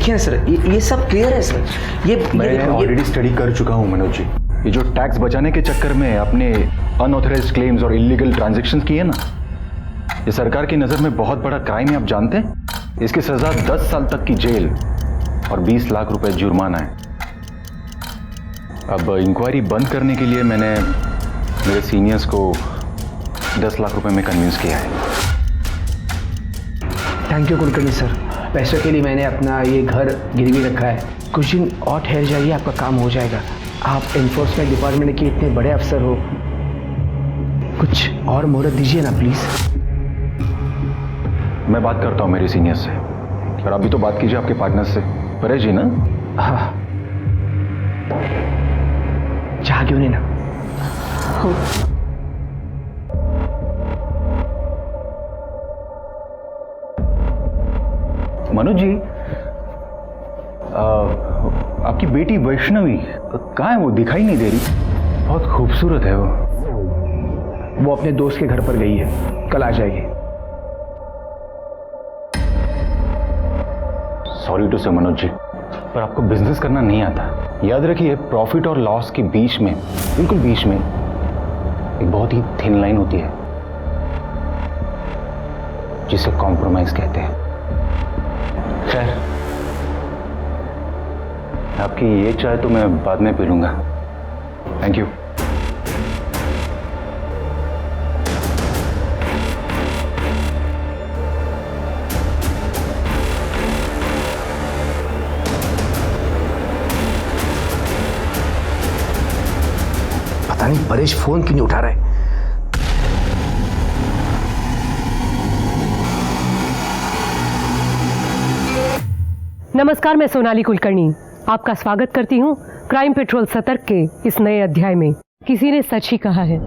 देखिए ना सर, ये सब क्लियर है सर। मैं ऑलरेडी स्टडी कर चुका हूँ मनोज जी। ये जो टैक्स बचाने के चक्कर में आपने अनऑथराइज्ड क्लेम्स और इलीगल ट्रांजैक्शंस किए ना, ये सरकार की नज़र में बहुत बड़ा क्राइम है। आप जानते हैं इसकी सज़ा 10 साल तक की जेल और 20 लाख रुपए जुर्माना है। अब इंक्वायरी बंद करने के लिए मैंने मेरे सीनियर्स को 10 लाख रुपए में कन्विंस किया है। Thank you Kulkarni sir. पैसों के लिए मैंने अपना ये घर गिरवी रखा है। कुछ दिन और ठहर जाइए, आपका काम हो जाएगा। आप एनफोर्समेंट डिपार्टमेंट के इतने बड़े अफसर हो, कुछ और मोहलत दीजिए ना प्लीज। मैं बात करता हूँ मेरे सीनियर से, और अभी तो बात कीजिए आपके पार्टनर से, परेश जी ना। हाँ, चाह क्यों नहीं ना। मनोज जी, आपकी बेटी वैष्णवी कहाँ है? वो दिखाई नहीं दे रही। बहुत खूबसूरत है वो अपने दोस्त के घर पर गई है, कल आ जाएगी। सॉरी टू से मनोज जी, पर आपको बिजनेस करना नहीं आता। याद रखिए, प्रॉफिट और लॉस के बीच में, बिल्कुल बीच में एक बहुत ही थिन लाइन होती है जिसे कॉम्प्रोमाइज कहते हैं। खैर, आपकी ये चाय तो मैं बाद में पी लूंगा। Thank you. पता नहीं परेश फोन क्यों नहीं उठा रहा है। नमस्कार, मैं सोनाली कुलकर्णी आपका स्वागत करती हूँ क्राइम पेट्रोल सतर्क के इस नए अध्याय में। किसी ने सच ही कहा है,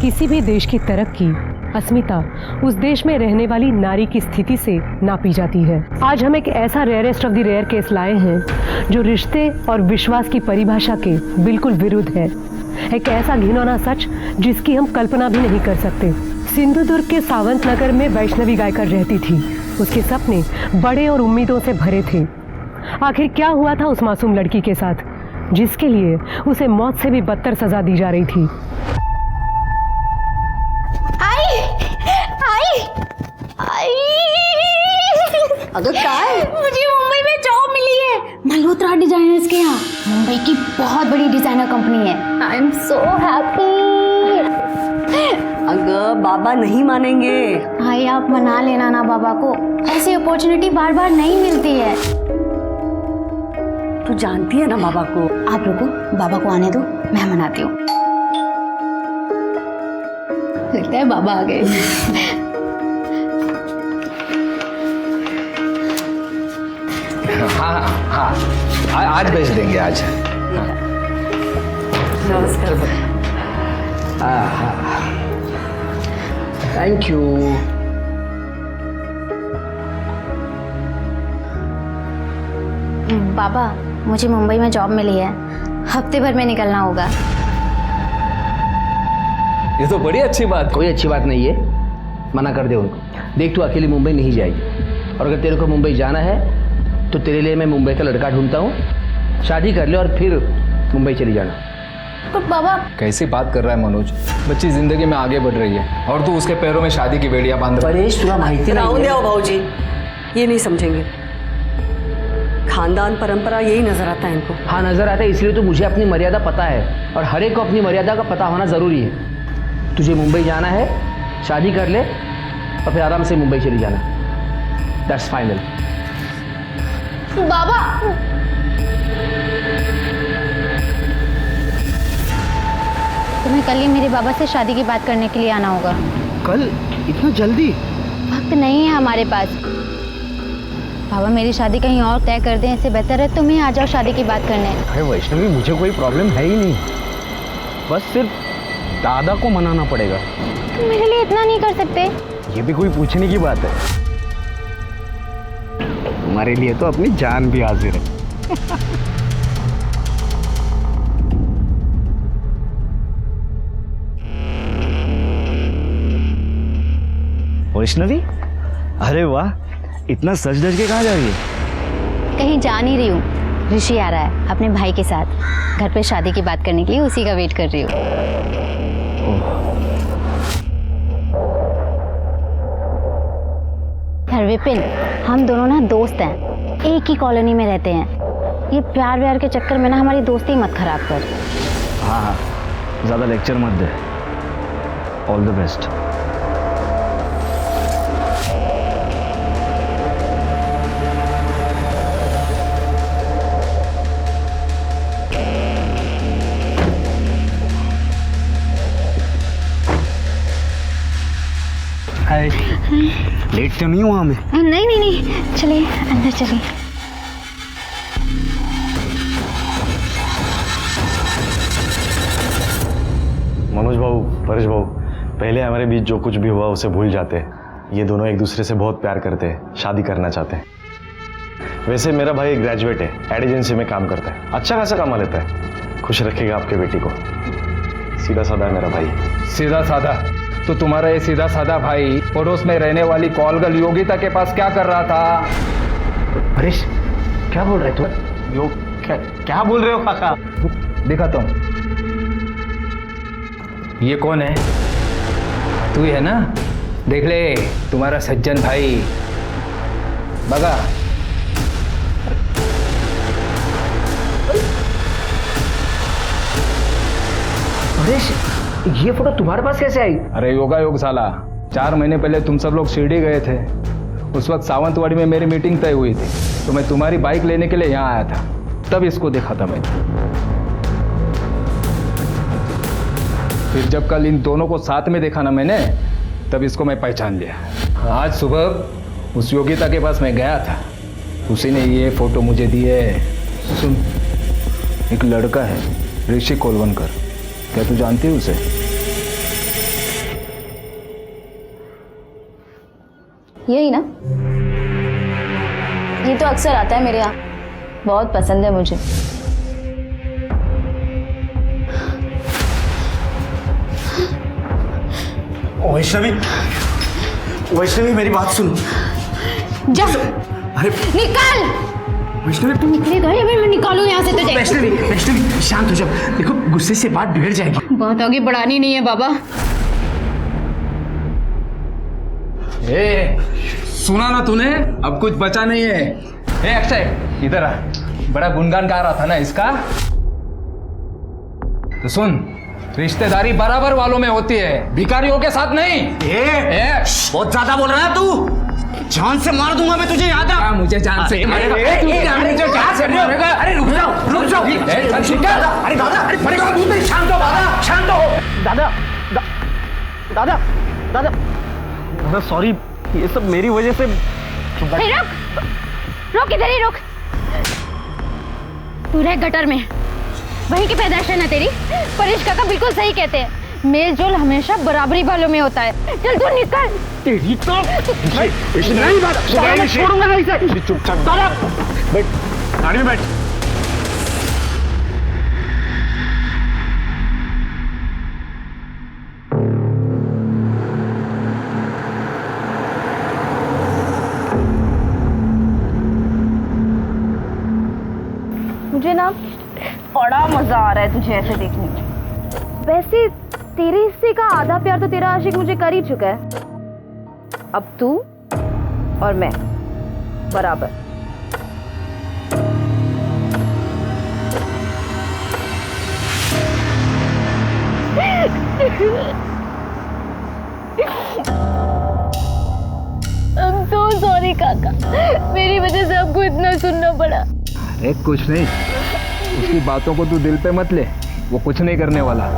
किसी भी देश की तरक्की, अस्मिता उस देश में रहने वाली नारी की स्थिति से नापी जाती है। आज हम एक ऐसा rarest of the rare case लाए हैं जो रिश्ते और विश्वास की परिभाषा के बिल्कुल विरुद्ध है। एक ऐसा घिनौना सच जिसकी हम कल्पना भी नहीं कर सकते। सिंधुदुर्ग के सावंत नगर में वैष्णवी गायकर रहती थी। उसके सपने बड़े और उम्मीदों से भरे थे। आखिर क्या हुआ था उस मासूम लड़की के साथ, जिसके लिए उसे मौत से भी बदतर सजा दी जा रही थी? आई आई आई अगर क्या है? मुझे मुंबई में जॉब मिली है, मल्होत्रा डिजाइनर्स के यहाँ। मुंबई की बहुत बड़ी डिजाइनर कंपनी है। I am so happy. अगर बाबा नहीं मानेंगे। भाई आप मना लेना ना बाबा को, ऐसी अपॉर्चुनिटी बार बार नहीं मिलती है। तू जानती है ना बाबा को। आप रुको, बाबा को आने दो, मैं मनाती हूँ। लगता है बाबा आ गए। हाँ हाँ, आज भेज देंगे आज। नमस्कार। हाँ हाँ, थैंक यू। बाबा, मुझे मुंबई में जॉब मिली है, हफ्ते भर में निकलना होगा। ये तो बड़ी अच्छी बात। कोई अच्छी बात नहीं है, मना कर दे उनको। देख, तू अकेली मुंबई नहीं जाएगी, और अगर तेरे को मुंबई जाना है तो तेरे लिए मैं मुंबई का लड़का ढूंढता हूँ। शादी कर ले और फिर मुंबई चली जाना। तो बाबा, कैसी बात कर रहा है मनोज? बच्ची जिंदगी में आगे बढ़ रही है और तू उसके पैरों में शादी की बेड़ियां बांध रहा है। परेश, तुला माहिती राहू नहीं द्या है? भाऊजी, ये नहीं समझेंगे। खानदान परंपरा यही नजर आता है इनको। हाँ, नजर आता है, इसलिए तो मुझे अपनी मर्यादा पता है, और हर एक को अपनी मर्यादा का पता होना जरूरी है। तुझे मुंबई जाना है, शादी कर ले और फिर आराम से मुंबई चली जाना। That's final. बाबा, तुम्हें कल ही मेरे बाबा से शादी की बात करने के लिए आना होगा। कल? इतना जल्दी? वक्त नहीं है हमारे पास। बाबा, मेरी शादी कहीं और तय कर दें, इससे बेहतर है तुम ही आ जाओ शादी की बात करने। अरे वैष्णवी, मुझे कोई प्रॉब्लम है ही नहीं, बस सिर्फ दादा को मनाना पड़ेगा। तुम मेरे लिए इतना नहीं कर सकते? ये भी कोई पूछने की बात है? तुम्हारे लिए तो अपनी जान भी हाजिर है। वैष्णवी, अरे वाह, इतना सज धज के कहाँ जा रही है? कहीं जा नहीं रही हूँ। ऋषि आ रहा है अपने भाई के साथ घर पे शादी की बात करने के लिए, उसी का वेट कर रही हूँ। यार विपिन, हम दोनों ना दोस्त हैं, एक ही कॉलोनी में रहते हैं। ये प्यार व्यार के चक्कर में ना हमारी दोस्ती मत खराब कर। हाँ, ज़्यादा लेक्चर मत दे। All the best. Hi, late तो नहीं हुआ मैं? नहीं नहीं नहीं, चलिए अंदर चलिए। मनोज बाबू, परेश बाबू, पहले हमारे बीच जो कुछ भी हुआ उसे भूल जाते हैं। ये दोनों एक दूसरे से बहुत प्यार करते हैं, शादी करना चाहते हैं। वैसे मेरा भाई ग्रेजुएट है, एड एजेंसी में काम करता है, अच्छा खासा कमा लेता है। खुश रखेगा आपके बेटी को। सीधा साधा है मेरा भाई। सीधा साधा? तो तुम्हारा ये सीधा साधा भाई पड़ोस में रहने वाली कॉलगल योगिता के पास क्या कर रहा था? परेश, क्या बोल रहे तू? यो क्या बोल रहे हो काका? दिखाता हूँ। ये कौन है? तू ही है ना? देख ले, तुम्हारा सज्जन भाई। बगा। परेश, ये फोटो तुम्हारे पास कैसे आई? अरे योगा योग साला, 4 महीने पहले तुम सब लोग शिरडी गए थे। उस वक्त सावंतवाड़ी में मेरी मीटिंग तय हुई थी, तो मैं तुम्हारी बाइक लेने के लिए यहाँ आया था। तब इसको देखा था मैंने। फिर जब कल इन दोनों को साथ में देखा ना मैंने, तब इसको मैं पहचान लिया। आज सुबह उस योगिता के पास मैं गया था, उसी ने ये फोटो मुझे दी है। सुन, एक लड़का है ऋषि कोलवनकर, क्या तू जानती है उसे? यही ना, ये तो अक्सर आता है मेरे यहाँ, बहुत पसंद है मुझे। वैष्णवी, वैष्णवी मेरी बात सुनो। जा, अरे निकल। वैष्णवी तुम निकले गए, मैं निकालू यहाँ से तुझे। वैष्णवी, वैष्णवी शांत हो जाओ। देखो गुस्से से बात बिगड़ जाएगी। बात आगे बढ़ानी नहीं है बाबा। ए, सुना ना तूने? अब कुछ बचा नहीं है। ए अक्षय, इधर आ। बड़ा गुणगान गा रहा था ना इसका। तो सुन, रिश्तेदारी बराबर वालों में होती है, भिखारियों के साथ नहीं। बहुत ज्यादा बोल रहा है तू। जान से मार दूंगा मैं तुझे, याद रख। मुझे जान से मारेगा। अरे रुक जाओ, रुक जाओ। अरे दादा, अरे शांत हो दादा, शांत हो। दादा, दादा, दादा, दादा सॉरी, ये सब मेरी वजह से। रुक इधर ही रुक। तू रह गटर में, वहीं की पैदाइश है ना तेरी। परेश काका बिल्कुल सही कहते हैं, मेल जोल हमेशा बराबरी वालों में होता है। चल तू निकल। तेरी तो नहीं बात छोड़ूंगा नहीं इसे। चुपचाप दादा बैठ, गाड़ी में बैठ। मुझे ना बड़ा मजा आ रहा है तुझे ऐसे देखने में। वैसे तेरे हिस्से का आधा प्यार तो तेरा आशिक मुझे कर ही चुका है। अब तू और मैं बराबर। I'm so sorry काका, मेरी वजह से आपको इतना सुनना पड़ा। अरे कुछ नहीं, उसकी बातों को तू दिल पे मत ले, वो कुछ नहीं करने वाला।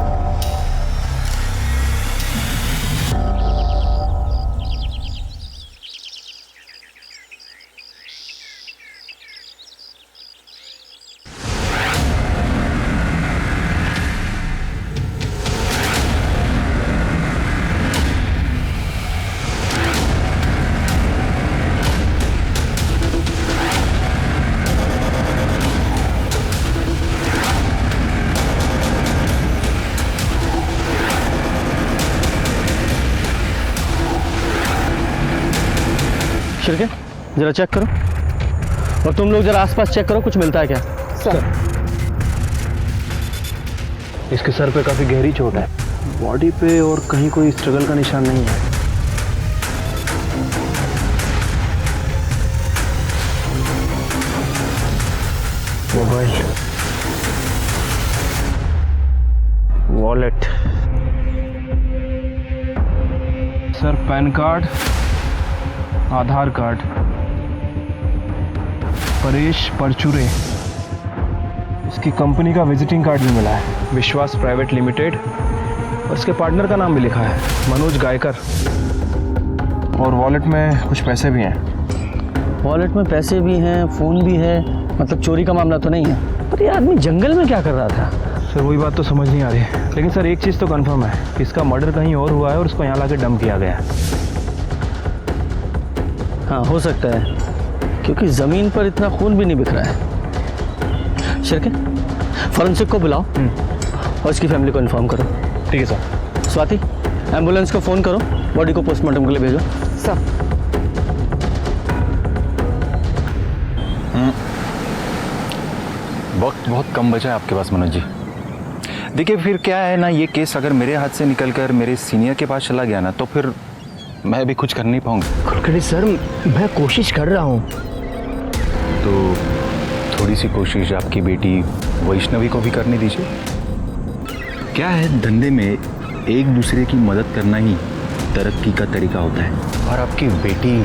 छिड़के जरा चेक करो। और तुम लोग जरा आसपास चेक करो, कुछ मिलता है क्या? इसके सर पे काफी गहरी चोट है, बॉडी पे और कहीं कोई स्ट्रगल का निशान नहीं है। Mobile, wallet, sir PAN card, Aadhaar card, Paresh Parchure, इसकी कंपनी का विजिटिंग कार्ड भी मिला है, विश्वास प्राइवेट लिमिटेड, और इसके पार्टनर का नाम भी लिखा है, मनोज गायकर। और वॉलेट में कुछ पैसे भी हैं। वॉलेट में पैसे भी हैं, फ़ोन भी है, मतलब चोरी का मामला तो नहीं है। पर ये आदमी जंगल में क्या कर रहा था? सर वही बात तो समझ नहीं आ रही, लेकिन सर एक चीज़ तो कंफर्म है कि इसका मर्डर कहीं और हुआ है और उसको यहाँ लाके डंप किया गया है। हाँ, हो सकता है, क्योंकि ज़मीन पर इतना खून भी नहीं बिखरा है। शिरके, फॉरेंसिक को बुलाओ और इसकी फैमिली को इन्फॉर्म करो। ठीक है सर। स्वाति, एम्बुलेंस को फ़ोन करो, बॉडी को पोस्टमार्टम के लिए भेजो। सर वक्त बहुत कम बचा है आपके पास मनोज जी। देखिए फिर क्या है ना, ये केस अगर मेरे हाथ से निकलकर मेरे सीनियर के पास चला गया ना, तो फिर मैं भी कुछ कर नहीं पाऊंगा। कुलकर्णी सर, मैं कोशिश कर रहा हूँ। तो थोड़ी सी कोशिश आपकी बेटी वैष्णवी को भी करने दीजिए। क्या है, धंधे में एक दूसरे की मदद करना ही तरक्की का तरीका होता है। और आपकी बेटी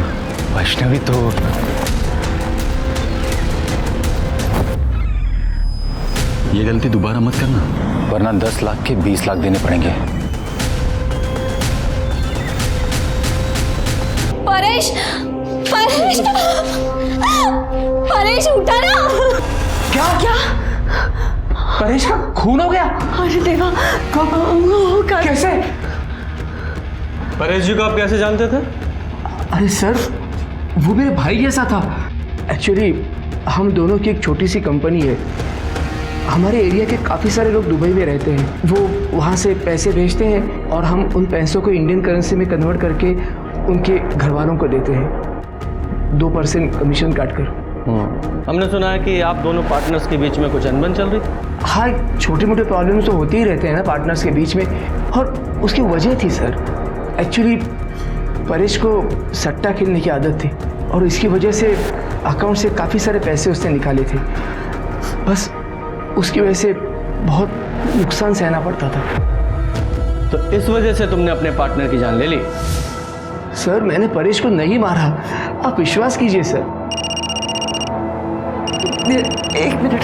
वैष्णवी तो ये गलती दोबारा मत करना, वरना 10 लाख के 20 लाख देने पड़ेंगे। परेश, परेश, परेश उठा ना। क्या क्या? परेश का खून हो गया? अरे देवा, कैसे? परेश जी को आप कैसे जानते थे? अरे सर, वो मेरे भाई जैसा था। एक्चुअली हम दोनों की एक छोटी सी कंपनी है। हमारे एरिया के काफ़ी सारे लोग दुबई में रहते हैं। वो वहाँ से पैसे भेजते हैं और हम उन पैसों को इंडियन करेंसी में कन्वर्ट करके उनके घर वालों को देते हैं 2% कमीशन काट कर। हमने सुना है कि आप दोनों पार्टनर्स के बीच में कुछ अनबन चल रही थी। हाँ, छोटे मोटे प्रॉब्लम्स तो होते ही रहते हैं ना पार्टनर्स के बीच में, और उसकी वजह थी सर। एक्चुअली परेश को सट्टा खेलने की आदत थी और इसकी वजह से अकाउंट से काफ़ी सारे पैसे उसने निकाले थे। बस उसकी वजह से बहुत नुकसान सहना पड़ता था। तो इस वजह से तुमने अपने पार्टनर की जान ले ली? सर मैंने परेश को नहीं मारा, आप विश्वास कीजिए सर। एक मिनट।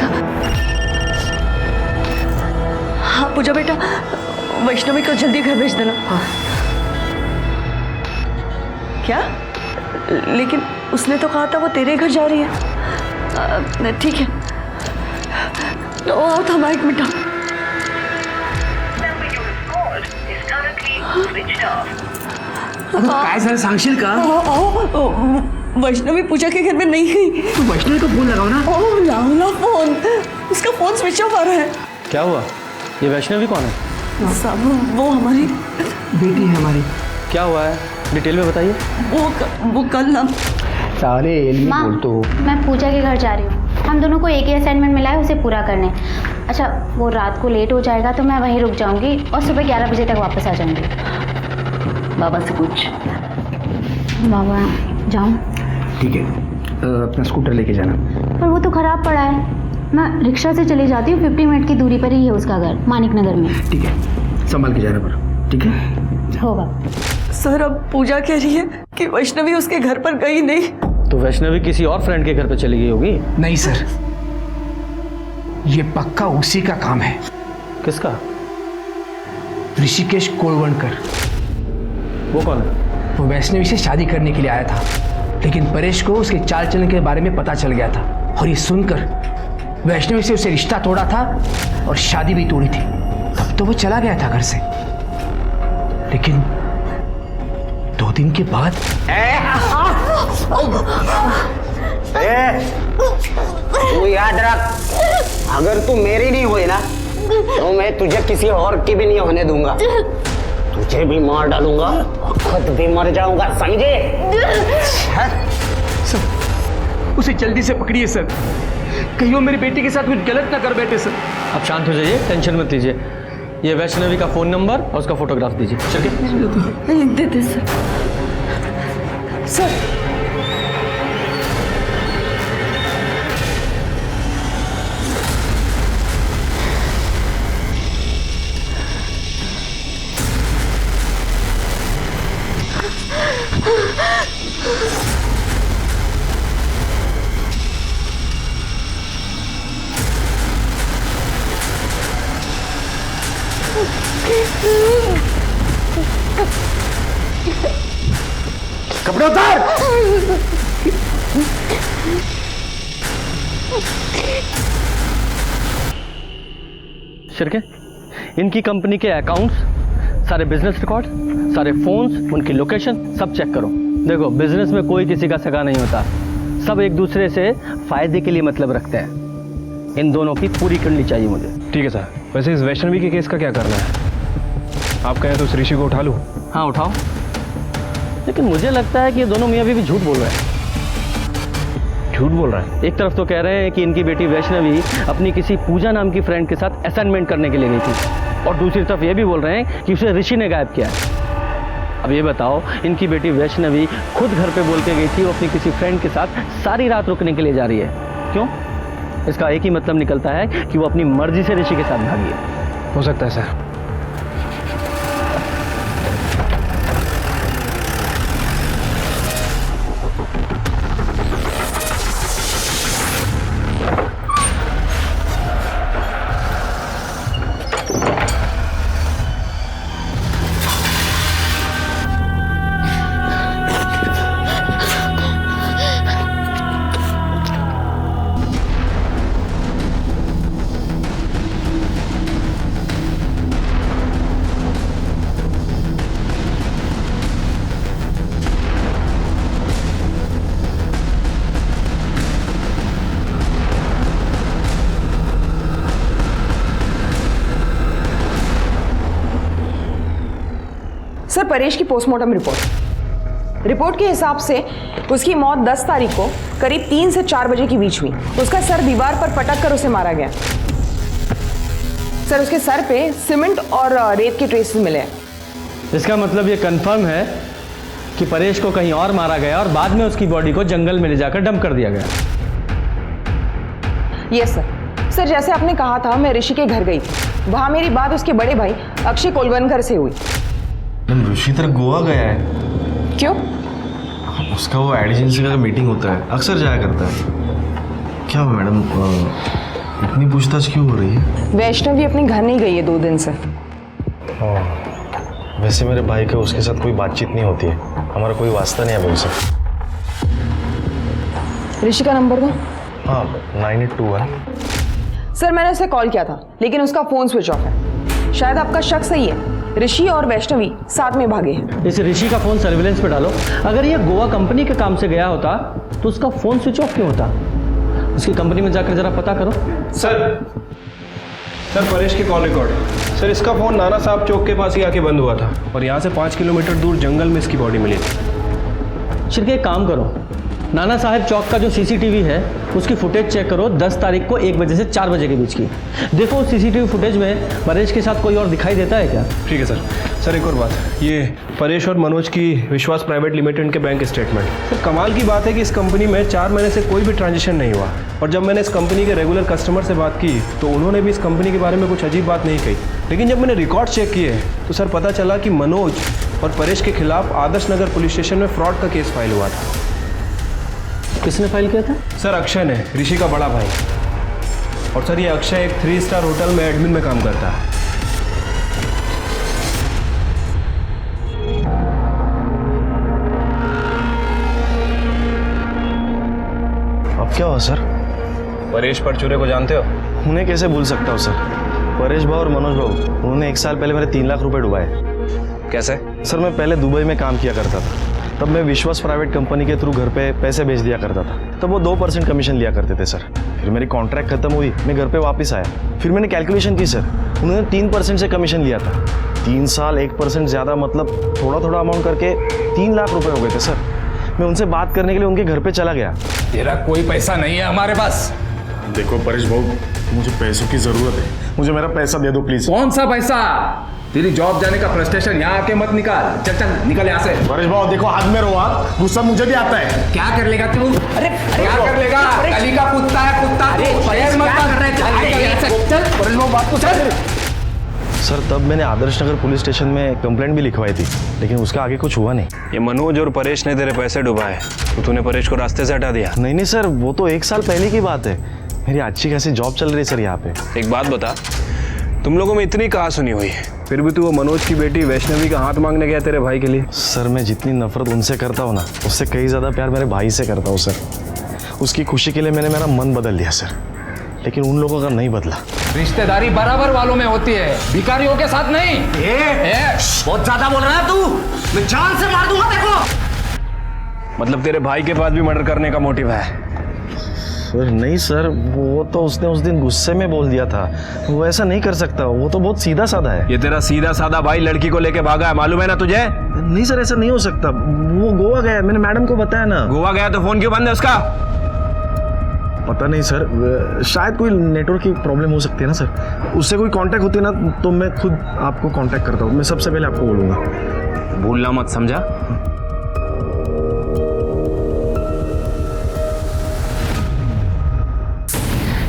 हाँ पूजा बेटा, वैष्णवी को जल्दी घर भेज देना। हाँ। क्या? लेकिन उसने तो कहा था वो तेरे घर जा रही है। ठीक है, थांबा एक मिनट। काय झालं सांगशील का? वैष्णवी पूजा के घर में नहीं गई। तू वैष्णवी को फोन लगाओ ना। लाओ फोन, उसका फोन स्विच ऑफ आ रहा है। क्या हुआ? ये वैष्णवी कौन है? साहब वो हमारी बेटी है हमारी। क्या हुआ है, डिटेल में बताइए। वो कल ना सारे एलियन बोल तो। मैं पूजा के घर जा रही हूँ। हम दोनों को एक ही असाइनमेंट मिला है, उसे पूरा करने। अच्छा, वो रात को लेट हो जाएगा तो मैं वहीं रुक जाऊंगी और सुबह 11 बजे तक वापस आ जाऊंगी। बाबा से पूछ। बाबा जाऊँ? ठीक है, अपना स्कूटर लेके जाना। पर वो तो ख़राब पड़ा है। मैं रिक्शा से चली जाती हूँ, 50 मिनट की दूरी पर ही है उसका घर, मानिक नगर में। ठीक है, संभाल के जाना पर। ठीक है, होगा। सर अब पूजा कह रही है कि वैष्णवी उसके घर पर गई नहीं। तो वैष्णवी किसी और फ्रेंड के घर पे चली गई होगी। नहीं सर, ये पक्का उसी का काम है। किसका? ऋषिकेश कोलवणकर। वो कौन है? वो वैष्णवी से शादी करने के लिए आया था, लेकिन परेश को उसके चाल चलन के बारे में पता चल गया था और ये सुनकर वैष्णवी से उसे रिश्ता तोड़ा था और शादी भी तोड़ी थी। तब तो वो चला गया था घर से, लेकिन 2 दिन के बाद तू याद रख, अगर तू मेरी नहीं हुई ना तो मैं तुझे किसी और की भी नहीं होने दूंगा। तुझे भी मार डालूंगा और खुद भी मर जाऊंगा, समझे? उसे जल्दी से पकड़िए सर, कहीं वो मेरी बेटी के साथ कुछ गलत ना कर बैठे सर। आप शांत हो जाइए, टेंशन मत लीजिए। ये वैष्णवी का फ़ोन नंबर और उसका फोटोग्राफ दीजिए। चलिए दे दे सर। सर कपड़े उतार। शिरके, इनकी कंपनी के अकाउंट्स, सारे बिजनेस रिकॉर्ड, सारे फोन्स, उनकी लोकेशन सब चेक करो। देखो, बिजनेस में कोई किसी का सगा नहीं होता, सब एक दूसरे से फायदे के लिए मतलब रखते हैं। इन दोनों की पूरी करनी चाहिए मुझे। ठीक है सर। वैसे इस वैष्णवी के केस का क्या करना है? आप कहें तो उस ऋषि को उठा लूँ? हाँ उठाओ, लेकिन मुझे लगता है कि ये दोनों मियाँ बीवी झूठ बोल रहे हैं। झूठ बोल रहा है? एक तरफ तो कह रहे हैं कि इनकी बेटी वैष्णवी अपनी किसी पूजा नाम की फ्रेंड के साथ असाइनमेंट करने के लिए गई थी, और दूसरी तरफ ये भी बोल रहे हैं कि उसे ऋषि ने गायब किया है। अब ये बताओ, इनकी बेटी वैष्णवी खुद घर पे बोल के गई थी वो अपनी किसी फ्रेंड के साथ सारी रात रुकने के लिए जा रही है। क्यों? इसका एक ही मतलब निकलता है कि वो अपनी मर्जी से ऋषि के साथ भागी है। हो सकता है सर। सर, परेश की पोस्टमार्टम रिपोर्ट के हिसाब से उसकी मौत 10 तारीख को करीब 3 से 4 बजे के बीच हुई। उसका सर दीवार पर पटक कर उसे मारा गया। सर, उसके सर पे सीमेंट और रेत के ट्रेसेस मिले हैं। इसका मतलब ये कंफर्म है कि परेश को कहीं और मारा गया और बाद में उसकी बॉडी को जंगल में ले जाकर डंप कर दिया गया। Yes sir. सर, जैसे आपने कहा था, मैं ऋषि के घर गई थी। वहां मेरी बात उसके बड़े भाई अक्षय कोलवनकर से हुई। ऋषि तरह गोवा गया है? क्यों? उसका वो एड एजेंसी का मीटिंग होता है, अक्सर जाया करता है। क्या हुआ मैडम, इतनी पूछताछ क्यों हो रही है? वैष्णवी अपने घर नहीं गई है 2 दिन से। वैसे मेरे भाई का उसके साथ कोई बातचीत नहीं होती है, हमारा कोई वास्ता नहीं है बोल सकते। ऋषि का नंबर दो। हाँ, 982 सर, मैंने उसे कॉल किया था, लेकिन उसका फोन स्विच ऑफ है। शायद आपका शक सही है, ऋषि और वैष्णवी साथ में भागे हैं। इस ऋषि का फोन सर्विलेंस पे डालो। अगर ये गोवा कंपनी के काम से गया होता तो उसका फोन स्विच ऑफ क्यों होता? उसकी कंपनी में जाकर जरा पता करो। सर, परेश के कॉल रिकॉर्ड। सर, इसका फोन नाना साहब चौक के पास ही आके बंद हुआ था और यहाँ से 5 किलोमीटर दूर जंगल में इसकी बॉडी मिली थी। शिरके, एक काम करो, नाना साहब चौक का जो सीसीटीवी है उसकी फुटेज चेक करो 10 तारीख को 1 बजे से 4 बजे के बीच की। देखो सीसीटीवी फुटेज में परेश के साथ कोई और दिखाई देता है क्या? ठीक है सर। सर, एक और बात, ये परेश और मनोज की विश्वास प्राइवेट लिमिटेड के बैंक स्टेटमेंट। सर, कमाल की बात है कि इस कंपनी में 4 महीने से कोई भी ट्रांजेक्शन नहीं हुआ, और जब मैंने इस कंपनी के रेगुलर कस्टमर से बात की तो उन्होंने भी इस कंपनी के बारे में कुछ अजीब बात नहीं कही। लेकिन जब मैंने रिकॉर्ड चेक किए तो सर पता चला कि मनोज और परेश के खिलाफ आदर्श नगर पुलिस स्टेशन में फ्रॉड का केस फाइल हुआ था। किसने फाइल किया था? सर, अक्षय ने, ऋषि का बड़ा भाई। और सर, ये अक्षय एक 3 स्टार होटल में एडमिन में काम करता है। अब क्या हुआ सर? परेश परचूरे को जानते हो? उन्हें कैसे भूल सकता हूँ सर। परेश भाऊ और मनोज भाऊ, उन्होंने 1 साल पहले मेरे 3 लाख रुपए डुबाए। कैसे? सर, मैं पहले दुबई में काम किया करता था, तब मैं विश्वास प्राइवेट कंपनी के थ्रू घर पे पैसे भेज दिया करता था। तब वो 2% कमीशन लिया करते थे सर। फिर मेरी कॉन्ट्रैक्ट खत्म हुई, मैं घर पे वापस आया। फिर मैंने कैलकुलेशन की सर, उन्होंने 3% से कमीशन लिया था। 3 साल 1% ज़्यादा, मतलब थोड़ा थोड़ा अमाउंट करके 3 लाख रुपए हो गए थे सर। मैं उनसे बात करने के लिए उनके घर पे चला गया। तेरा कोई पैसा नहीं है हमारे पास। देखो परेश भाऊ, मुझे पैसों की जरूरत है, मुझे मेरा पैसा दे दो प्लीज। कौन सा पैसा? तेरी जॉब जाने का फ्रस्ट्रेशन यहाँ आके मत निकाल। चल चल निकल यहाँ से। परेश भाऊ देखो, हाथ में रहो आप, गुस्सा मुझे भी आता है। क्या कर लेगा तू? अरे क्या कर लेगा? गली का कुत्ता है कुत्ता। शेर मत कर रहे। चल निकल यहाँ से। चल परेश भाऊ बात तो चल। सर तब मैंने आदर्श नगर पुलिस स्टेशन में कंप्लेंट भी लिखवाई थी, लेकिन उसका आगे कुछ हुआ नहीं। ये मनोज और परेश ने तेरे पैसे डुबाए तो तूने परेश को रास्ते से हटा दिया? नहीं नहीं सर, वो तो 1 साल पहले की बात है। मेरी अच्छी खासी जॉब चल रही है सर यहाँ पे। एक बात बता, तुम लोगों में इतनी कहा सुनी हुई है, फिर भी तू वो मनोज की बेटी वैष्णवी का हाथ मांगने गया तेरे भाई के लिए? सर मैं जितनी नफरत उनसे करता हूँ ना, उससे कई ज़्यादा प्यार मेरे भाई से करता हूँ सर। उसकी खुशी के लिए मैंने मेरा मन बदल दिया सर, लेकिन उन लोगों का नहीं बदला। रिश्तेदारी बराबर वालों में होती है, भिखारियों के साथ नहीं। बहुत ज्यादा बोल रहा है तू, मैं जान से मार दूंगा देखो। मतलब तेरे भाई के पास भी मर्डर करने का मोटिव है? सर नहीं सर, वो तो उसने उस दिन गुस्से में बोल दिया था, वो ऐसा नहीं कर सकता, वो तो बहुत सीधा साधा है। ये तेरा सीधा साधा भाई लड़की को लेके भागा है, मालूम है ना तुझे? नहीं सर, ऐसा नहीं हो सकता, वो गोवा गया है, मैंने मैडम को बताया ना। गोवा गया तो फोन क्यों बंद है उसका? पता नहीं सर, शायद कोई नेटवर्क की प्रॉब्लम हो सकती है ना सर। उससे कोई कांटेक्ट होती है ना तो मैं खुद आपको कांटेक्ट करता हूँ, मैं सबसे पहले आपको बोलूँगा। भूलना मत, समझा?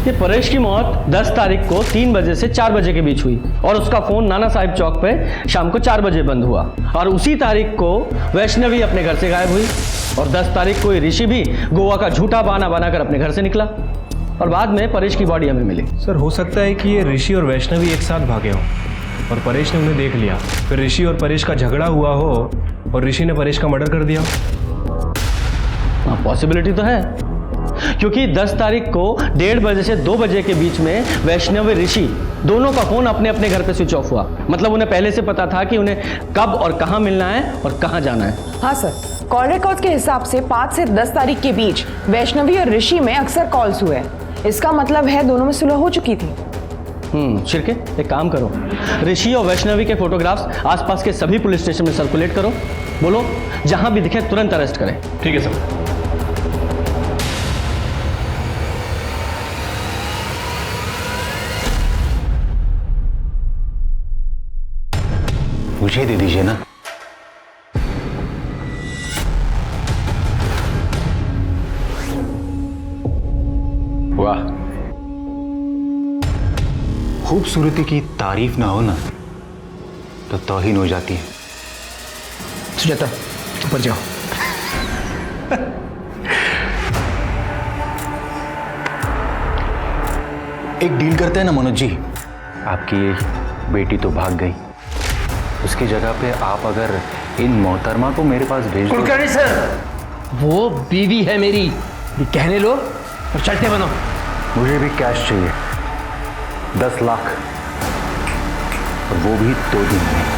ये परेश की मौत 10 तारीख को 3 बजे से 4 बजे के बीच हुई और उसका फोन नाना साहिब चौक पे शाम को 4 बजे बंद हुआ। और उसी तारीख को वैष्णवी अपने घर से गायब हुई और 10 तारीख को ऋषि भी गोवा का झूठा बहाना बनाकर अपने घर से निकला और बाद में परेश की बॉडी हमें मिली। सर हो सकता है कि ये ऋषि और वैष्णवी एक साथ भागे हों और परेश ने उन्हें देख लिया, फिर ऋषि और परेश का झगड़ा हुआ हो और ऋषि ने परेश का मर्डर कर दिया। हाँ, पॉसिबिलिटी तो है, क्योंकि 10 तारीख को 1:30 बजे से 2 बजे के बीच में वैष्णवी ऋषि दोनों का फोन अपने अपने घर पे स्विच ऑफ हुआ। मतलब उन्हें पहले से पता था कि उन्हें कब और कहां मिलना है और कहां जाना है। हाँ सर, कॉल रिकॉर्ड्स के हिसाब से 5 से 10 तारीख के बीच वैष्णवी और ऋषि में अक्सर कॉल्स हुए। इसका मतलब है दोनों में सुलह हो चुकी थी। शिरके एक काम करो, ऋषि और वैष्णवी के फोटोग्राफ्स आसपास के सभी पुलिस स्टेशन में सर्कुलेट करो। बोलो जहां भी दिखे तुरंत अरेस्ट करें। ठीक है सर। मुझे दे दीजिए ना। वाह, खूबसूरती की तारीफ ना हो ना तो तौहीन हो जाती है। सुजाता ऊपर जाओ। एक डील करते हैं ना मनोज जी, आपकी बेटी तो भाग गई, उसकी जगह पे आप अगर इन मोहतरमा को मेरे पास भेज दो। कुलकर्णी सर, वो बीवी है मेरी, ये कहने लो और चलते बनो। मुझे भी कैश चाहिए, 10 लाख, और वो भी 2 दिन में।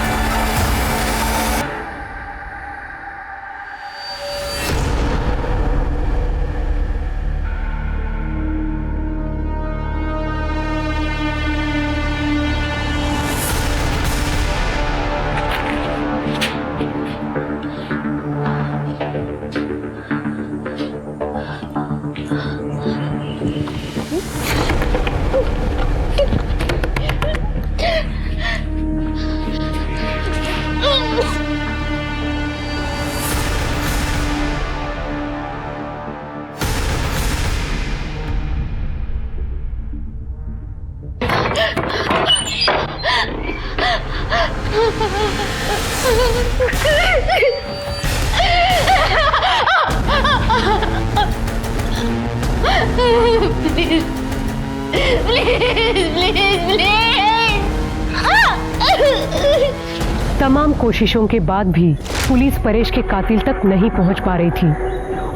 तमाम कोशिशों के बाद भी पुलिस परेश के कातिल तक नहीं पहुंच पा रही थी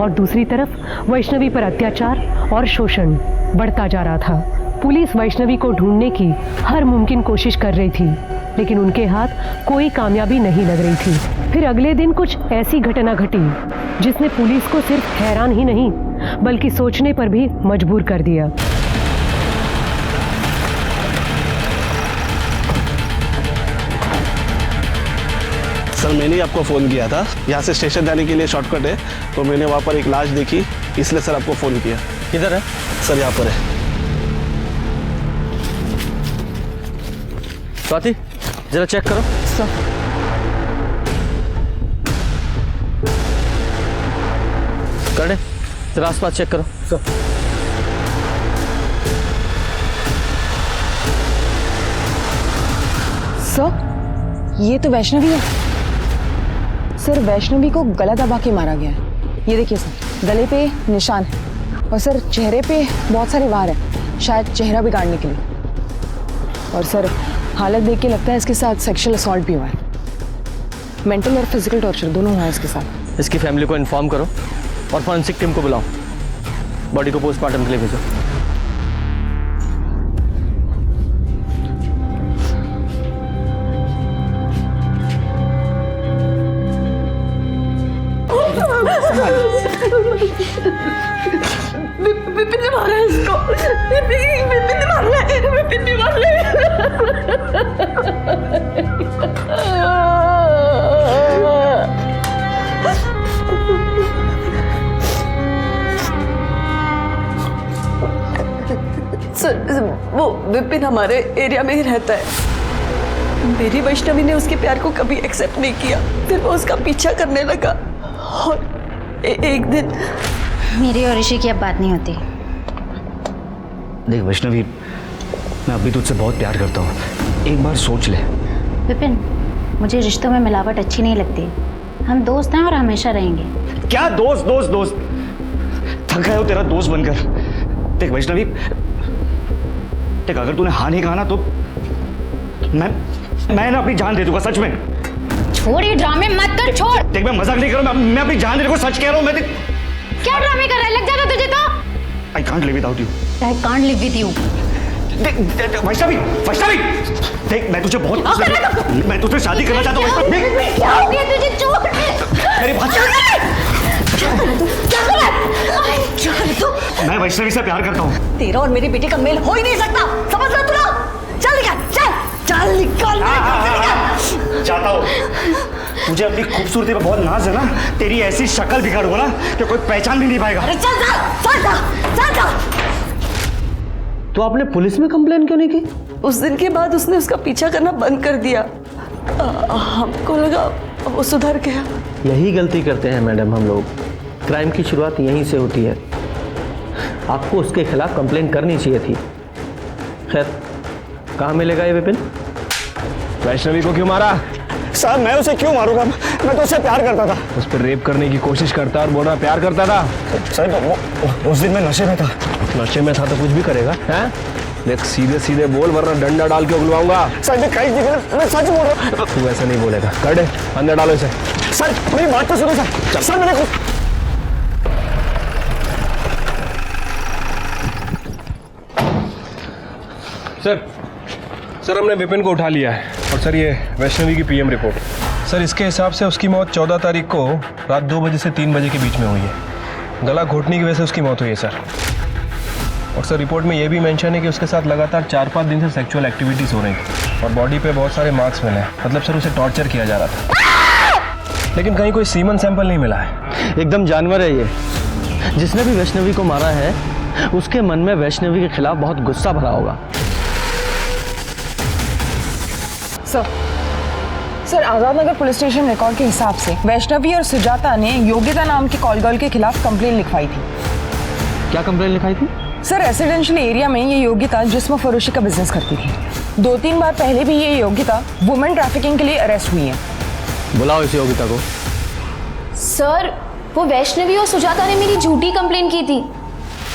और दूसरी तरफ वैष्णवी पर अत्याचार और शोषण बढ़ता जा रहा था। पुलिस वैष्णवी को ढूंढने की हर मुमकिन कोशिश कर रही थी, लेकिन उनके हाथ कोई कामयाबी नहीं लग रही थी। फिर अगले दिन कुछ ऐसी घटना घटी जिसने पुलिस को सिर्फ हैरान ही नहीं बल्कि सोचने पर भी मजबूर कर दिया। सर मैंने ही आपको फ़ोन किया था, यहाँ से स्टेशन जाने के लिए शॉर्टकट है, तो मैंने वहाँ पर एक लाश देखी, इसलिए सर आपको फ़ोन किया। किधर है? सर यहाँ पर है। स्वाति जरा चेक करो। कर जरा आसपास चेक करो। सर ये तो वैष्णवी है। सर वैष्णवी को गला दबा के मारा गया है। ये देखिए सर, गले पे निशान है और सर चेहरे पे बहुत सारे वार हैं, शायद चेहरा बिगाड़ने के लिए। और सर हालत देख के लगता है इसके साथ सेक्सुअल असॉल्ट भी हुआ है। मेंटल और फिजिकल टॉर्चर दोनों हुआ है इसके साथ। इसकी फैमिली को इन्फॉर्म करो और फॉरेंसिक टीम को बुलाओ, बॉडी को पोस्टमार्टम के लिए भेजो। विपिन ने मारा है इसको। विपिन ने मारा है। विपिन ने मारा है। सर वो विपिन हमारे एरिया में ही रहता है। मेरी वैष्णवी ने उसके प्यार को कभी एक्सेप्ट नहीं किया, फिर वो उसका पीछा करने लगा और एक दिन मेरी और ऋषि की अब बात नहीं होती। देख वैष्णवी, मैं अभी तुझसे बहुत प्यार करता हूँ, एक बार सोच ले। विपिन, मुझे रिश्तों में मिलावट अच्छी नहीं लगती। हम दोस्त हैं और हमेशा रहेंगे। क्या दोस्त दोस्त दोस्त? थक गया हो तेरा दोस्त बनकर। देख वैष्णवी, देख अगर तूने हाँ नहीं कहा ना तो मैं ना अपनी जान दे दूंगा, सच में। छोड़ ये ड्रामे मत कर, छोड़। देख मैं मजाक नहीं कर रहा हूँ, मैं अपनी जान देने को सच कह रहा हूँ। मैं क्या ड्रामे कर रहा है? लग जाता तुझे तो। I can't live without you. I can't live with you. Vaishnavi, Vaishnavi, देख मैं तुझे बहुत मैं तुझसे शादी करना चाहता हूँ। क्या हो गया तुझे? छोड़ मेरी बात क्या कर तू? मैं वैष्णवी से प्यार करता हूँ। तेरा और मेरी बेटी का मेल हो ही नहीं सकता, समझ रहा तू ना? चल निकल, चल निकल। चाहता हूँ तुझे अपनी खूबसूरती पे बहुत नाज है ना, तेरी ऐसी शक्ल बिगाड़ूंगा ना कि कोई पहचान भी नहीं पाएगा। अरे चल। तो आपने पुलिस में कंप्लेन क्यों नहीं की? उस दिन के बाद उसने उसका पीछा करना बंद कर दिया। हमको लगा वो सुधर गया। यही गलती करते हैं मैडम हम लोग। क्राइम की शुरुआत यहीं से होती है। आपको उसके खिलाफ कंप्लेन करनी चाहिए थी। खैर, कहाँ मिलेगा ये विपिन? वैष्णवी को क्यों मारा? साहब मैं उसे क्यों मारूंगा? मैं तो उससे प्यार करता था। उस पर रेप करने की कोशिश करता और बोला प्यार करता था। साहब उस दिन मैं नशे में था। नशे में था तो कुछ भी करेगा, हैं? देख सीधे सीधे बोल वरना डंडा डाल के उगलवाऊंगा। सर मैं सच बोल रहा हूँ। तू ऐसा नहीं बोलेगा। कर दे, अंदर डालो इसे। सर मेरी बात तो सुनो सर। सर मैंने सर हमने विपिन को उठा लिया है और सर ये वैष्णवी की पीएम रिपोर्ट। सर इसके हिसाब से उसकी मौत 14 तारीख को रात 2 बजे से 3 बजे के बीच में हुई है। गला घोटने की वजह से उसकी मौत हुई है सर। और सर रिपोर्ट में ये भी मेंशन है कि उसके साथ लगातार 4-5 दिन से सेक्सुअल एक्टिविटीज़ हो रही थी और बॉडी पे बहुत सारे मार्क्स मिले हैं। मतलब सर उसे टॉर्चर किया जा रहा था, लेकिन कहीं कोई सीमन सैंपल नहीं मिला है। एकदम जानवर है ये। जिसने भी वैष्णवी को मारा है उसके मन में वैष्णवी के खिलाफ बहुत गुस्सा भरा होगा। Sir Azad Nagar police station record के हिसाब से वैष्णवी और सुजाता ने योगिता नाम की कॉल गर्ल के खिलाफ कंप्लेन लिखवाई थी। क्या कंप्लेन लिखाई थी? सर रेसिडेंशियल एरिया में ये योगिता जिस्म फरोशी का बिजनेस करती थी। 2-3 बार पहले भी ये योगिता वुमेन ट्रैफिकिंग के लिए अरेस्ट हुई है। बुलाओ इस योगिता को। सर वो वैष्णवी और सुजाता ने मेरी झूठी कंप्लेन की थी।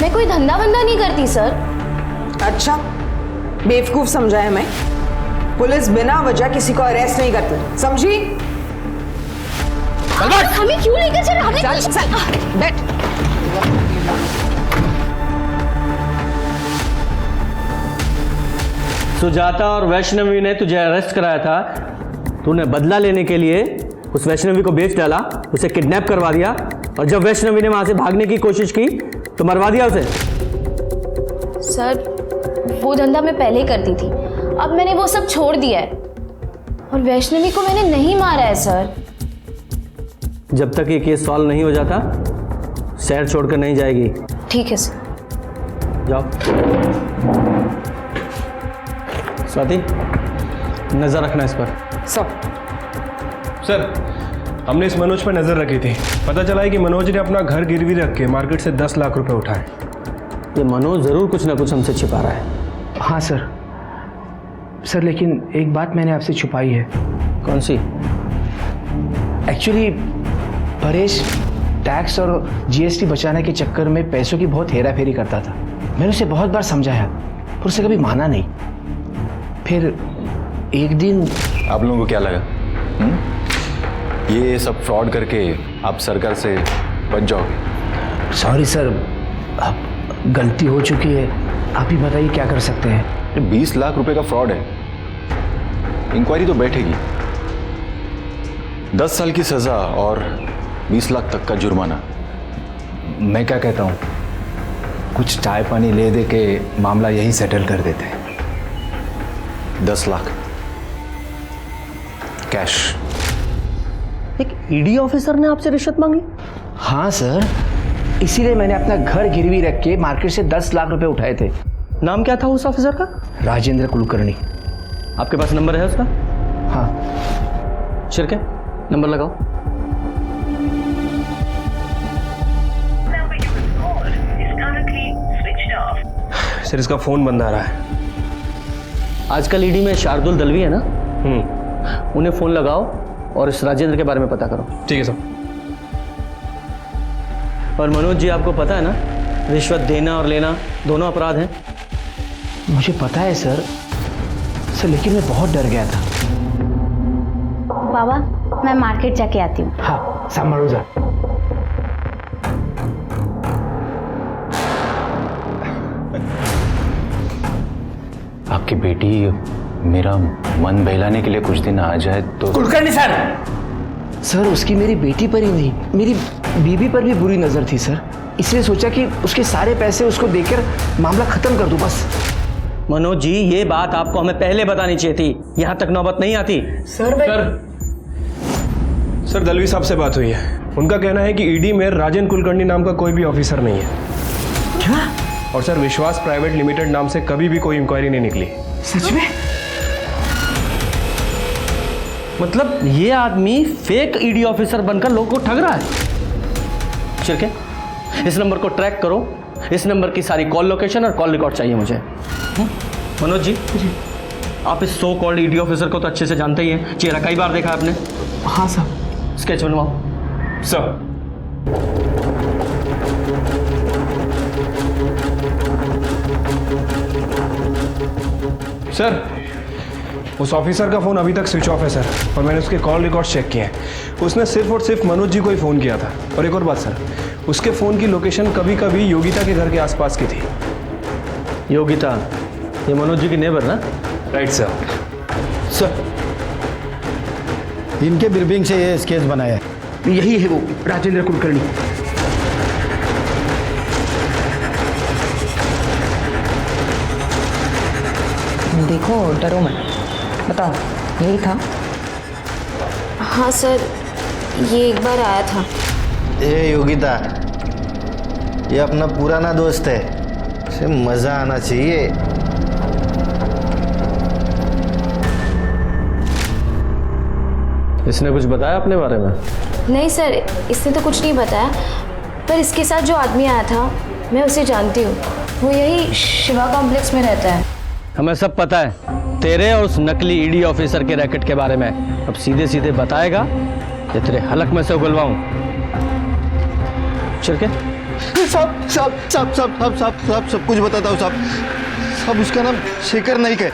मैं कोई धंधा वंदा नहीं करती सर। अच्छा बेवकूफ समझा है मैं। पुलिस बिना वजह किसी को अरेस्ट नहीं करती, समझी? हमें क्यों लेकर चल? हमें बैठ। सुजाता और वैष्णवी ने तुझे अरेस्ट कराया था। तूने बदला लेने के लिए उस वैष्णवी को बेच डाला, उसे किडनैप करवा दिया और जब वैष्णवी ने वहां से भागने की कोशिश की तो मरवा दिया उसे। सर वो धंधा मैं पहले ही करती थी, अब मैंने वो सब छोड़ दिया है। और वैष्णवी को मैंने नहीं मारा है सर। जब तक ये केस सॉल्व नहीं हो जाता शहर छोड़कर नहीं जाएगी। ठीक है सर। जाओ। स्वाति, नजर रखना इस पर। सर, हमने इस मनोज पर नजर रखी थी। पता चला है कि मनोज ने अपना घर गिरवी रख के मार्केट से 10 लाख रुपए उठाए। ये मनोज जरूर कुछ ना कुछ हमसे छिपा रहा है। हाँ सर। सर लेकिन एक बात मैंने आपसे छुपाई है। कौन सी? एक्चुअली परेश टैक्स और जीएसटी बचाने के चक्कर में पैसों की बहुत हेरा फेरी करता था। मैंने उसे बहुत बार समझाया पर उसे कभी माना नहीं। फिर एक दिन आप लोगों को क्या लगा ये सब फ्रॉड करके आप सरकार से बच जाओगे? सॉरी सर, अब गलती हो चुकी है। आप ही बताइए क्या कर सकते हैं। 20 लाख रुपए का फ्रॉड है, इंक्वायरी तो बैठेगी। 10 साल की सजा और 20 लाख तक का जुर्माना। मैं क्या कहता हूँ, कुछ चाय पानी ले दे के मामला यही सेटल कर देते हैं। 10 लाख कैश। एक ईडी ऑफिसर ने आपसे रिश्वत मांगी? हाँ सर, इसीलिए मैंने अपना घर गिरवी रख के मार्केट से 10 लाख रुपए उठाए थे। नाम क्या था उस ऑफिसर का? राजेंद्र कुलकर्णी। आपके पास नंबर है उसका? हाँ। शिरके, नंबर लगाओ। सर इसका फोन बंद आ रहा है। आजकल ईडी में शार्दुल दलवी है ना? उन्हें फोन लगाओ और इस राजेंद्र के बारे में पता करो। ठीक है सर। और मनोज जी, आपको पता है ना रिश्वत देना और लेना दोनों अपराध हैं? मुझे पता है सर, लेकिन मैं बहुत डर गया था। बाबा, मैं मार्केट जाके आती हूँ। हाँ, संभालो जा। आपकी बेटी मेरा मन बहलाने के लिए कुछ दिन आ जाए तो। कुलकर्णी सर, सर उसकी मेरी बेटी पर ही नहीं, मेरी बीबी पर भी बुरी नजर थी सर। इसलिए सोचा कि उसके सारे पैसे उसको देकर मामला खत्म कर दूं बस। मनोज जी, ये बात आपको हमें पहले बतानी चाहिए थी, यहां तक नौबत नहीं आती। सर दलवी साहब से बात हुई है। उनका कहना है कि ईडी में राजेंद्र कुलकर्णी नाम का कोई भी ऑफिसर नहीं है। क्या? और सर विश्वास प्राइवेट लिमिटेड नाम से कभी भी कोई इंक्वायरी नहीं निकली। सच में? मतलब ये आदमी फेक ईडी ऑफिसर बनकर लोगों को ठग रहा है। शिरके, इस नंबर को ट्रैक करो। इस नंबर की सारी कॉल लोकेशन और कॉल रिकॉर्ड चाहिए मुझे। मनोज जी, आप इस सो कॉल्ड ईडी ऑफिसर को तो अच्छे से जानते ही हैं, चेहरा कई बार देखा आपने। हाँ सर। स्केच बनवाओ। सर सर उस ऑफिसर का फ़ोन अभी तक स्विच ऑफ है सर, और मैंने उसके कॉल रिकॉर्ड चेक किए हैं। उसने सिर्फ और सिर्फ मनोज जी को ही फ़ोन किया था। और एक और बात सर, उसके फ़ोन की लोकेशन कभी कभी योगिता के घर के आसपास की थी। योगिता, ये मनोज जी की नेबर ना? Right sir. सर, इनके ब्रीफिंग से ये स्केच बनाया है। यही है वो राजेंद्र कुलकर्णी। देखो, डरो मत, बताओ यही था? हाँ सर, ये एक बार आया था। ये योगिता, ये अपना पुराना दोस्त है, इसे मजा आना चाहिए। इसने कुछ बताया अपने बारे में? नहीं सर, इसने तो कुछ नहीं बताया, पर इसके साथ जो आदमी आया था मैं उसे जानती हूँ। वो यही शिवा कॉम्प्लेक्स में रहता है। हमें सब पता है तेरे और उस नकली ईडी ऑफिसर के रैकेट के बारे में। अब सीधे सीधे बताएगा या तेरे हलक में से उगलवाऊं? शिरके, सब कुछ बताता हूँ साहब। सब उसका नाम शेखर नाइक है।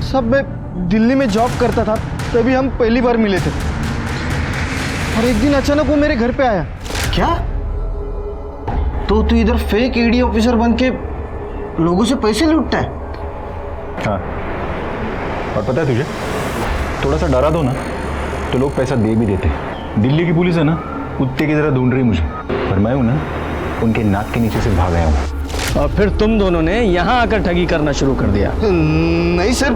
सब मैं दिल्ली में जॉब करता था, तभी हम पहली बार मिले थे। और एक दिन अचानक वो मेरे घर पे आया। क्या? तो तू इधर फेक ईडी ऑफिसर बन के लोगों से पैसे लूटता है? हाँ, और पता है तुझे, थोड़ा सा डरा दो ना तो लोग पैसा दे भी देते। दिल्ली की पुलिस है ना, कुत्ते की तरह ढूंढ रही मुझे, पर मैं हूं ना, उनके नाक के नीचे से भाग गया हूं। और फिर तुम दोनों ने यहां आकर ठगी करना शुरू कर दिया? नहीं सर,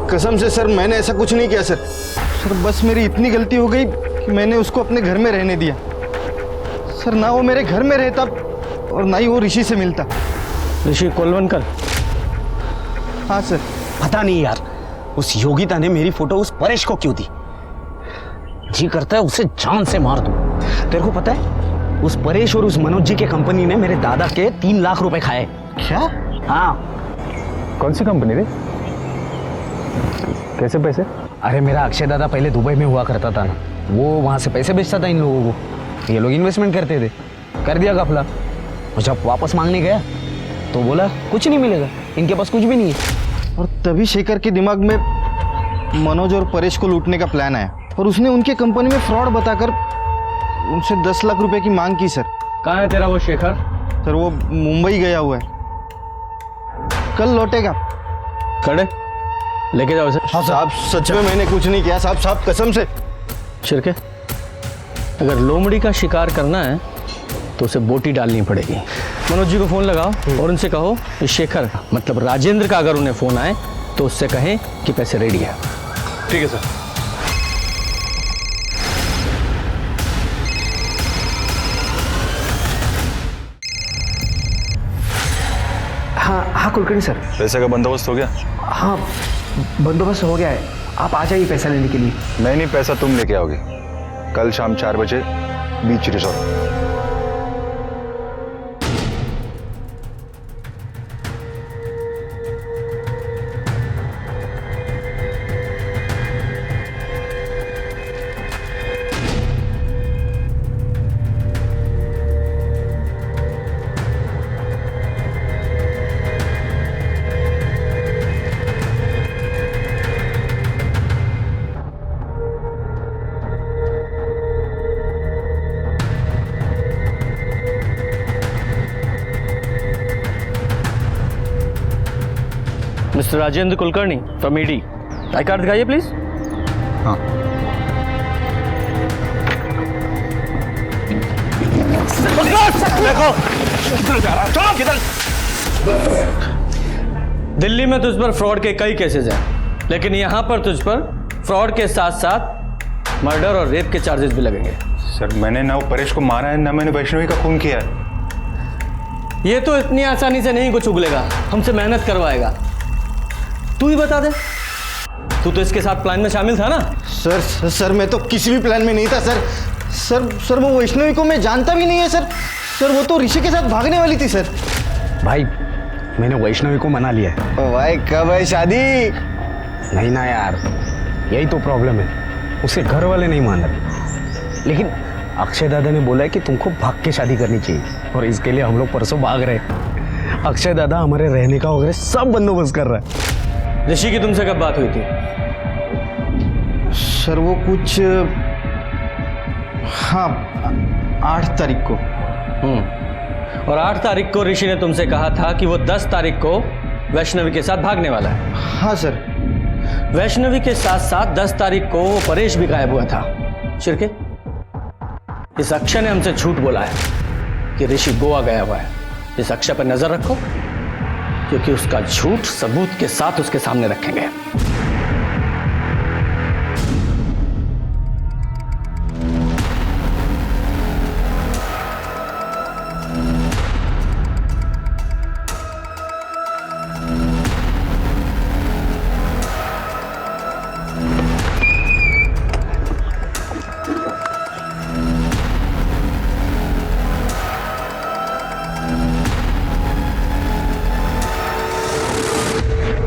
कसम से सर मैंने ऐसा कुछ नहीं किया सर। सर बस मेरी इतनी गलती हो गई कि मैंने उसको अपने घर में रहने दिया। सर ना वो मेरे घर में रहता और ना ही वो ऋषि से मिलता। ऋषि कोलवनकर? हाँ सर। पता नहीं यार उस योगिता ने मेरी फोटो उस परेश को क्यों दी। जी करता है उसे जान से मार दूं। तेरे को पता है उस परेश और उस मनोज जी के कंपनी ने मेरे दादा के 3 लाख रुपए खाए। क्या? हाँ। कौन सी कंपनी रे? कैसे पैसे? अरे मेरा अक्षय दादा पहले दुबई में हुआ करता था ना, वो वहां से पैसे बेचता था इन लोगों को। ये लोग इन्वेस्टमेंट करते थे, कर दिया घपला। और जब वापस मांगने गया तो बोला कुछ नहीं मिलेगा, इनके पास कुछ भी नहीं है। और तभी शेखर के दिमाग में मनोज और परेश को लूटने का प्लान आया और उसने उनके कंपनी में फ्रॉड बताकर उनसे 10 लाख रुपए की मांग की सर। कहाँ है तेरा वो शेखर? सर वो मुंबई गया हुआ है, कल लौटेगा। खड़े लेके जाओ इसे। हाँ साहब सच में मैंने कुछ नहीं किया साहब, साहब कसम से। शिरके, अगर लोमड़ी का शिकार करना है तो उसे बोटी डालनी पड़ेगी। मनोज जी को फोन लगाओ और उनसे कहो कि शेखर का मतलब राजेंद्र का अगर उन्हें फोन आए तो उससे कहें कि पैसे रेडी है। ठीक है सर। हाँ कुलकर्णी सर। पैसे का बंदोबस्त हो गया? हाँ बंदोबस्त हो गया है, आप आ जाइए पैसा लेने के लिए। नहीं पैसा तुम लेके आओगे कल शाम 4 बजे beach resort. Mister Rajendra Kulkarni from ED, I card दिखाइए प्लीज। हाँ। देखो दिल्ली में तुझ पर फ्रॉड के कई केसेस हैं, लेकिन यहां पर तुझ पर फ्रॉड के साथ साथ मर्डर और रेप के चार्जेस भी लगेंगे। सर मैंने ना परेश को मारा है ना मैंने वैष्णवी का खून किया है। ये तो इतनी आसानी से नहीं कुछ उगलेगा, हमसे मेहनत करवाएगा। तू ही बता दे, तू तो इसके साथ प्लान में शामिल था ना? सर मैं तो किसी भी प्लान में नहीं था सर। सर वो वैष्णवी को मैं जानता भी नहीं है सर। सर वो तो ऋषि के साथ भागने वाली थी सर। भाई मैंने वैष्णवी को मना लिया है। भाई कब है शादी? नहीं ना यार, यही तो प्रॉब्लम है, उसके घर वाले नहीं मान रहे। लेकिन अक्षय दादा ने बोला है कि तुमको भाग के शादी करनी चाहिए और इसके लिए हम लोग परसों भाग रहे हैं। अक्षय दादा हमारे रहने का वगैरह सब बंदोबस्त कर रहा है। ऋषि की तुमसे कब बात हुई थी? सर वो कुछ हाँ 8 तारीख को। और 8 तारीख को ऋषि ने तुमसे कहा था कि वो 10 तारीख को वैष्णवी के साथ भागने वाला है। हाँ सर। वैष्णवी के साथ साथ 10 तारीख को वो परेश भी गायब हुआ था। शिरके, इस अक्षय ने हमसे झूठ बोला है कि ऋषि गोवा गया हुआ है। इस अक्षय पर नजर रखो, क्योंकि उसका झूठ सबूत के साथ उसके सामने रखेंगे।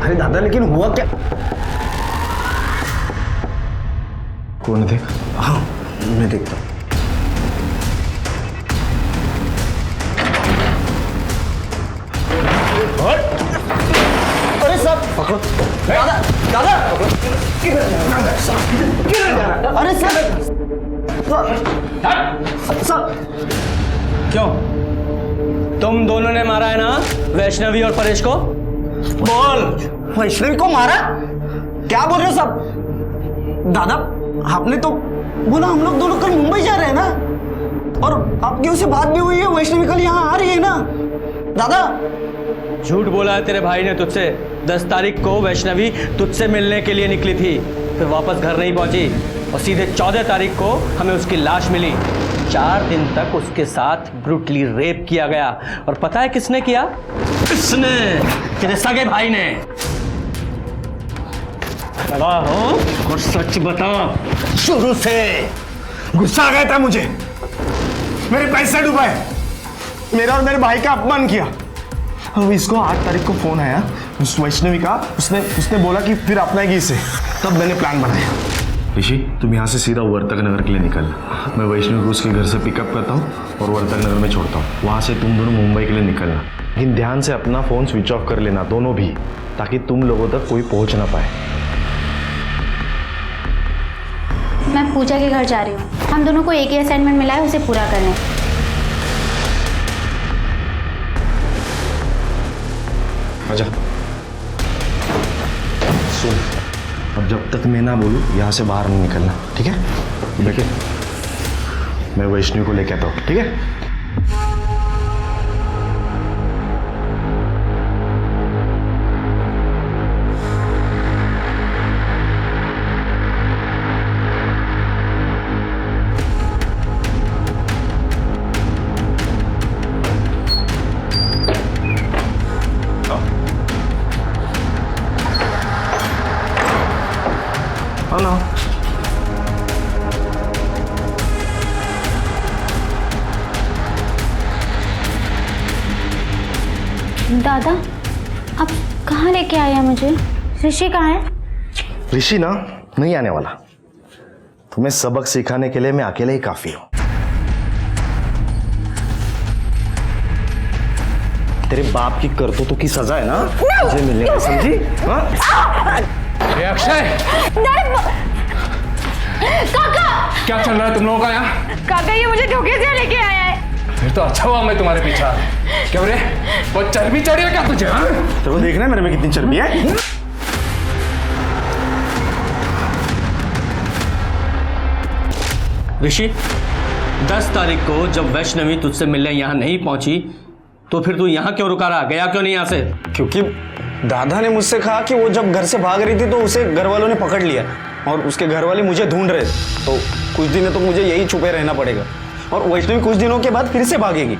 अरे दादा लेकिन हुआ क्या? कौन देख? हाँ मैं देखता हूँ। अरे साहब पकड़ो। दादा दादा अरे साहब क्यों? तुम दोनों ने मारा है ना वैष्णवी और परेश को? बोल, वैष्णवी को मारा? क्या बोल रहे हो सब? दादा आपने तो बोला हम लोग दोनों कल मुंबई जा रहे हैं ना, और आपकी उससे बात भी हुई है, वैष्णवी कल यहाँ आ रही है ना। दादा झूठ बोला है तेरे भाई ने तुझसे। 10 तारीख को वैष्णवी तुझसे मिलने के लिए निकली थी, फिर वापस घर नहीं पहुंची और सीधे 14 तारीख को हमें उसकी लाश मिली। 4 दिन तक उसके साथ ब्रूटली रेप किया गया। और पता है किसने किया? किसने? तेरे सगे भाई ने। और सच बता, शुरू से गुस्सा आ गया था मुझे, मेरे पैसे डुबाए, मेरा और मेरे भाई का अपमान किया। अब इसको 8 तारीख को फोन आया उस वैष्णवी का, उसने बोला कि फिर अपनाएगी इसे, तब मैंने प्लान बनाया। ऋषि, तुम यहाँ से सीधा वर्तक नगर के लिए निकलना। मैं वैष्णवी को उसके घर से पिकअप करता हूँ और वर्तक नगर में छोड़ता हूँ। वहाँ से तुम दोनों मुंबई के लिए निकलना, लेकिन ध्यान से अपना फ़ोन स्विच ऑफ कर लेना, दोनों भी, ताकि तुम लोगों तक कोई पहुँच ना पाए। मैं पूजा के घर जा रही हूँ। हम दोनों को एक ही असाइनमेंट मिला है, उसे पूरा करने। आजा। सुन, अब जब तक मैं ना बोलूँ यहाँ से बाहर नहीं निकलना, ठीक है? देखिए, मैं वैष्णवी को लेके आता हूँ, ठीक है? दादा, आप कहाँ लेके आए हैं मुझे? ऋषि कहाँ है? ऋषि ना नहीं आने वाला। तुम्हें सबक सिखाने के लिए मैं अकेले ही काफी हूँ। तेरे बाप की करतूतों की सजा है ना मुझे मिलने की, समझी? अक्षय, काका! क्या चल रहा है तुम लोगों का यहाँ? काका, ये मुझे धोखे से लेके आया है। फिर तो अच्छा हुआ मैं तुम्हारे पीछे आ गया। क्या रे, वो चर्बी चढ़ी है क्या तुझे? तो देखना है मेरे में कितनी चर्बी है। ऋषि, 10 तारीख को जब वैष्णवी तुझसे मिलने यहाँ नहीं पहुंची तो फिर तू यहाँ क्यों रुका रहा? गया क्यों नहीं यहाँ से? क्योंकि दादा ने मुझसे कहा कि वो जब घर से भाग रही थी तो उसे घर वालों ने पकड़ लिया और उसके घर वाले मुझे ढूंढ रहे, तो कुछ दिन तो मुझे यही छुपे रहना पड़ेगा। और वैष्णवी कुछ दिनों के बाद फिर से भागेगी,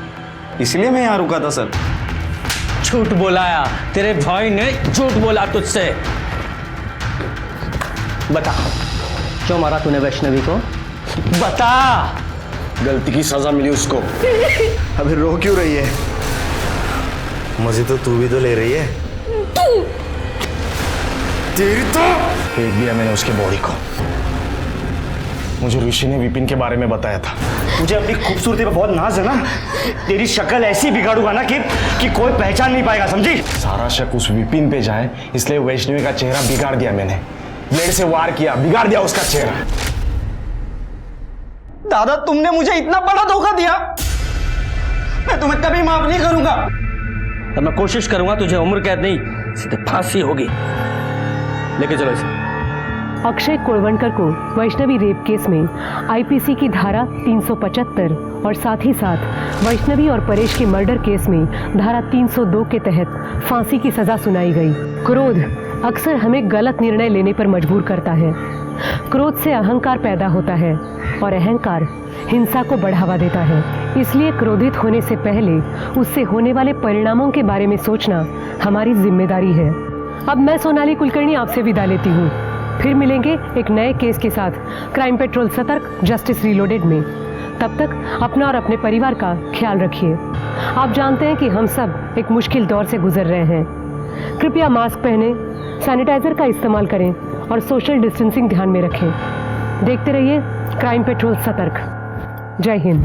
इसलिए मैं यहाँ रुका था सर। झूठ बोलाया, तेरे भाई ने झूठ बोला तुझसे। बता, क्यों मारा तूने वैष्णवी को? बता। गलती की सजा मिली उसको। अभी रो क्यों रही है? मजे तो तू भी तो ले रही है। तेरी तो फेंक दिया मैंने उसके बॉडी को। मुझे ऋषि ने विपिन के बारे में बताया था। मुझे अपनी खूबसूरती पे बहुत नाज है ना, तेरी शक्ल ऐसी बिगाड़ूंगा ना कि कोई पहचान नहीं पाएगा, समझी? सारा शक उस विपिन पे जाए, इसलिए वैष्णवी का चेहरा बिगाड़ दिया मैंने। ब्लेड से वार किया, बिगाड़ दिया उसका चेहरा। दादा, तुमने मुझे इतना बड़ा धोखा दिया, मैं तुम्हें कभी माफ नहीं करूंगा। अब मैं कोशिश करूंगा तुझे उम्र कैद नहीं, सीधे फांसी होगी। लेके चलो इसे। अक्षय कुलवंकर को वैष्णवी रेप केस में आईपीसी की धारा 375 और साथ ही साथ वैष्णवी और परेश के मर्डर केस में धारा 302 के तहत फांसी की सजा सुनाई गई। क्रोध अक्सर हमें गलत निर्णय लेने पर मजबूर करता है। क्रोध से अहंकार पैदा होता है और अहंकार हिंसा को बढ़ावा देता है। इसलिए क्रोधित होने से पहले उससे होने वाले परिणामों के बारे में सोचना हमारी जिम्मेदारी है। अब मैं सोनाली कुलकर्णी आपसे विदा लेती हूँ। फिर मिलेंगे एक नए केस के साथ क्राइम पेट्रोल सतर्क जस्टिस रीलोडेड में। तब तक अपना और अपने परिवार का ख्याल रखिए। आप जानते हैं कि हम सब एक मुश्किल दौर से गुजर रहे हैं। कृपया मास्क पहने, सैनिटाइजर का इस्तेमाल करें और सोशल डिस्टेंसिंग ध्यान में रखें। देखते रहिए क्राइम पेट्रोल सतर्क। जय हिंद।